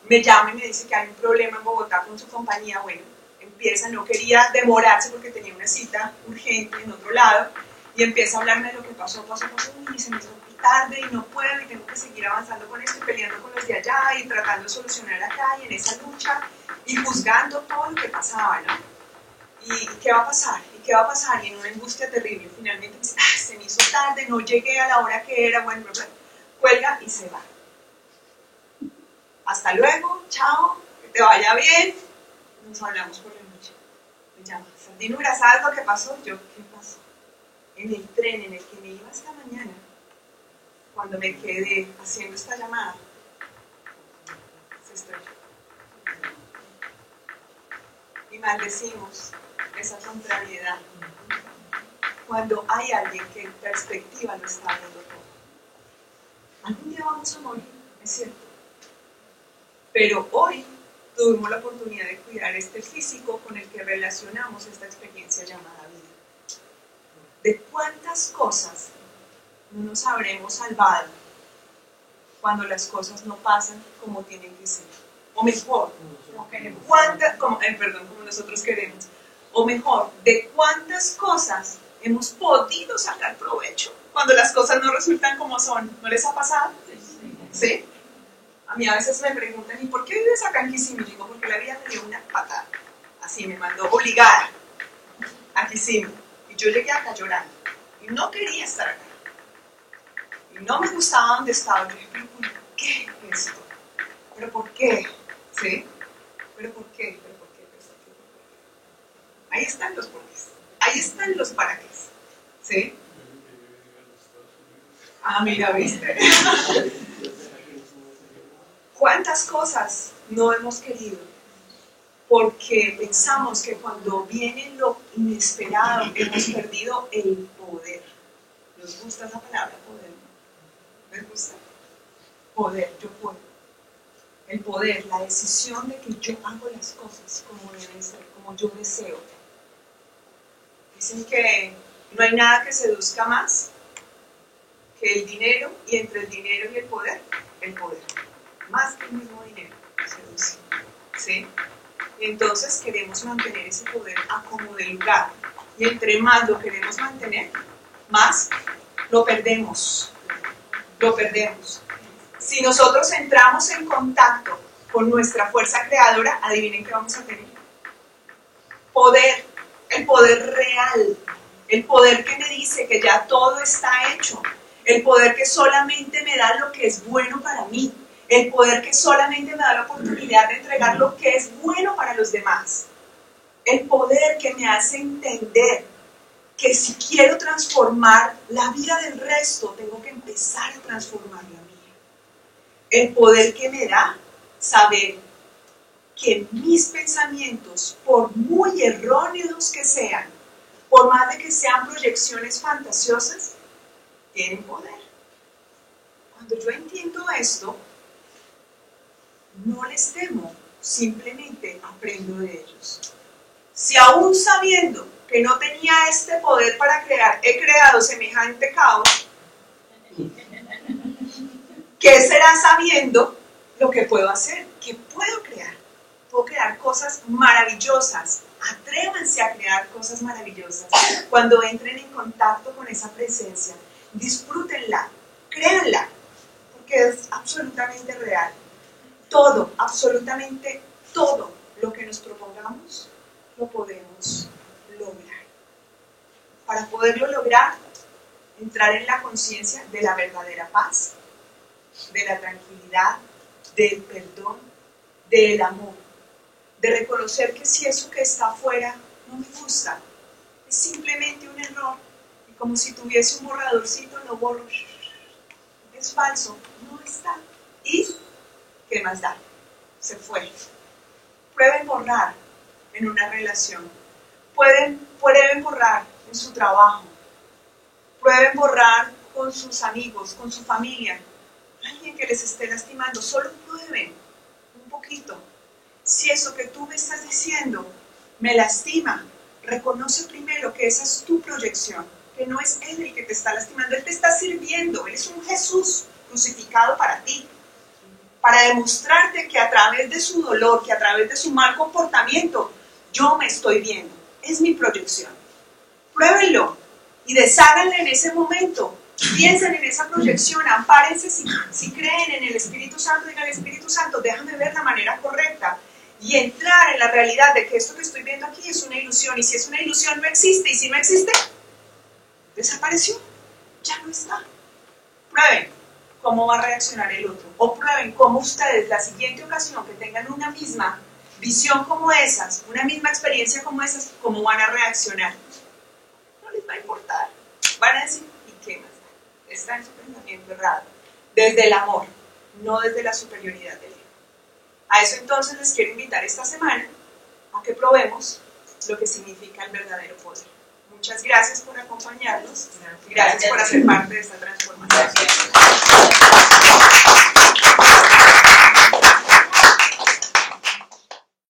me llama y me dice que hay un problema en Bogotá con su compañía. Bueno, empieza, no quería demorarse porque tenía una cita urgente en otro lado, y empieza a hablarme de lo que pasó, y se me hizo tarde y no puedo y tengo que seguir avanzando con esto y peleando con los de allá y tratando de solucionar acá y en esa lucha y juzgando todo lo que pasaba, ¿no? ¿Y qué va a pasar? ¿Y qué va a pasar? Y en una angustia terrible, finalmente me dice, se me hizo tarde, no llegué a la hora que era, bueno, cuelga y se va. Hasta luego, chao, que te vaya bien. Nos hablamos por la noche. Me llama, Sandinura, ¿sabes lo que pasó? Yo, ¿qué pasó? En el tren en el que me iba esta mañana, cuando me quedé haciendo esta llamada, se estrelló. Y maldecimos esa contrariedad cuando hay alguien que en perspectiva lo está viendo todo. Algún día vamos a morir, es cierto. Pero hoy tuvimos la oportunidad de cuidar este físico con el que relacionamos esta experiencia llamada vida. ¿De cuántas cosas no nos habremos salvado cuando las cosas no pasan como tienen que ser? O mejor, como nosotros queremos. O mejor, ¿de cuántas cosas hemos podido sacar provecho cuando las cosas no resultan como son? ¿No les ha pasado? ¿Sí? A mí a veces me preguntan, ¿y por qué vives acá en Kissimmee? Digo, porque la vida me dio una patada. Así me mandó obligada a Kissimmee. Y yo llegué acá llorando. Y no quería estar acá. Y no me gustaba donde estaba. Yo dije, ¿pero por qué esto? ¿Pero por qué? ¿Sí? ¿Pero por qué? ¿Pero por qué? Ahí están los porqués. Ahí están los para qué. ¿Sí? Ah, mira, ¿viste? ¿Cuántas cosas no hemos querido? Porque pensamos que cuando viene lo inesperado hemos perdido el poder. ¿Les gusta esa palabra, poder? ¿Les gusta? Poder, yo puedo. El poder, la decisión de que yo hago las cosas como deben ser, como yo deseo. Dicen que no hay nada que seduzca más que el dinero, y entre el dinero y el poder más que el mismo dinero seduce, ¿sí? Entonces queremos mantener ese poder a como de lugar, Y entre más lo queremos mantener, más lo perdemos. Lo perdemos. Si nosotros entramos en contacto con nuestra fuerza creadora, adivinen qué vamos a tener. Poder, el poder real, el poder que me dice que ya todo está hecho, el poder que solamente me da lo que es bueno para mí, el poder que solamente me da la oportunidad de entregar lo que es bueno para los demás, el poder que me hace entender que si quiero transformar la vida del resto, tengo que empezar a transformar la mía. El poder que me da saber que mis pensamientos, por muy erróneos que sean, por más de que sean proyecciones fantasiosas, tienen poder. Cuando yo entiendo esto, no les temo, simplemente aprendo de ellos. Si aún sabiendo que no tenía este poder para crear, he creado semejante caos, ¿qué será sabiendo lo que puedo hacer? ¿Qué puedo crear? Puedo crear cosas maravillosas. Atrévanse a crear cosas maravillosas. Cuando entren en contacto con esa presencia, disfrútenla, créanla, porque es absolutamente real. Todo, absolutamente todo lo que nos propongamos, lo podemos lograr. Para poderlo lograr, entrar en la conciencia de la verdadera paz, de la tranquilidad, del perdón, del amor, de reconocer que si eso que está afuera no me gusta, es simplemente un error, y como si tuviese un borradorcito lo borro, es falso, no está, y ¿qué más da? Se fue. Prueben borrar en una relación, prueben borrar en su trabajo, prueben borrar con sus amigos, con su familia, alguien que les esté lastimando, solo prueben un poquito. Si eso que tú me estás diciendo me lastima, reconoce primero que esa es tu proyección, que no es Él el que te está lastimando, Él te está sirviendo, Él es un Jesús crucificado para ti, para demostrarte que a través de su dolor, que a través de su mal comportamiento, yo me estoy viendo, es mi proyección. Pruébenlo y desháganle en ese momento. Piensen en esa proyección, ampárense si creen en el Espíritu Santo, digan Espíritu Santo, déjame ver la manera correcta y entrar en la realidad de que esto que estoy viendo aquí es una ilusión, y si es una ilusión no existe, y si no existe, desapareció, ya no está. Prueben cómo va a reaccionar el otro, o prueben cómo ustedes la siguiente ocasión que tengan una misma visión como esas, una misma experiencia como esas, cómo van a reaccionar. No les va a importar, van a decir, ¿y qué más? Está en su pensamiento errado, desde el amor, no desde la superioridad del ego. A eso entonces les quiero invitar esta semana a que probemos lo que significa el verdadero poder. Muchas gracias por acompañarnos, gracias por hacer parte de esta transformación.